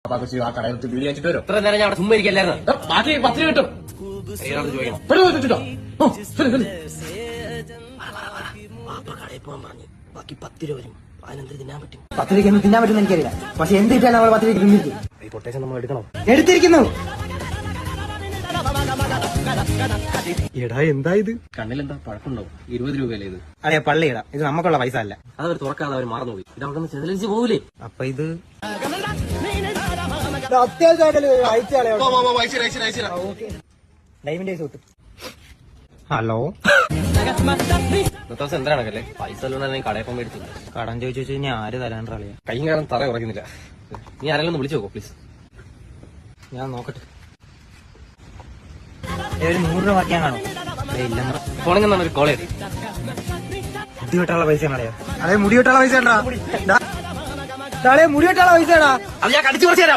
അപ്പൊ കൊച്ചു ആ കടയിലത്ത് വീട് വെച്ചിട്ട് വരും. ഇത്ര നേരം ഞാൻ അവിടെ ചുമ്മാ ഇരിക്കല്ലായിരുന്നു. ബാക്കി 10 രൂപ കിട്ടും. ചോദിക്കണം. വെച്ചിട്ടോ വാപ്പ കടയിൽ പോകാൻ പറഞ്ഞു. ബാക്കി 10 രൂപ വരും. അതിനെന്ത് തിന്നാൻ പറ്റും? 10 രൂപയ്ക്ക് എന്ത് തിന്നാൻ പറ്റുമെന്ന് എനിക്കറിയില്ല. പക്ഷെ എന്ത് കിട്ടാൻ നമ്മൾ 10 രൂപയ്ക്ക് തിന്നിരിക്കും. ഈ പൊട്ടേഷൻ നമ്മൾ എടുക്കണം. എടുത്തിരിക്കുന്നു. എടാ എന്താ ഇത്? കണ്ണിലെന്താ പഴക്കമുണ്ടാവും? 20 രൂപയല്ലേ ഇത്? അതെ പള്ളിയിടാം. ഇത് നമുക്കുള്ള പൈസ അല്ല. അതവർ തുറക്കാതെ അവർ മറന്നുപോയി. ഇത് അവിടെ നിന്ന് ചെതലിച്ച് പോകൂലേ? അപ്പൊ ഇത് അത്യാവശ്യമായിട്ട് ഡൈമണ്ട് സൂട്ട്. ഹലോ ദിവസം എന്തിനാണല്ലേ പൈസ എല്ലാം കടയിൽ പോകാൻ മേടിച്ചില്ല. കടം ചോദിച്ചു കഴിഞ്ഞാൽ ആര് തരാണ്ടറിയാ. കൈയും കാരണം തറ ഉറക്കുന്നില്ല. നീ ആരെങ്കിലും ഒന്ന് വിളിച്ചു നോക്കോ പ്ലീസ്. ഞാൻ നോക്കട്ടെ. ഒരു 100 രൂപ വാക്കിയാൻ കാണും. ഇല്ല ഫോണിൽ നിന്നാണ് ഒരു കോൾ ചെയ്ത്. മുടി വെട്ടാനുള്ള പൈസ കളയാ. അതെ മുടി വെട്ടാനുള്ള പൈസ ഉണ്ടാ. മുടി വെട്ടാനുള്ള പൈസ അത് ഞാൻ കടിച്ചു കുറച്ച് തരാം.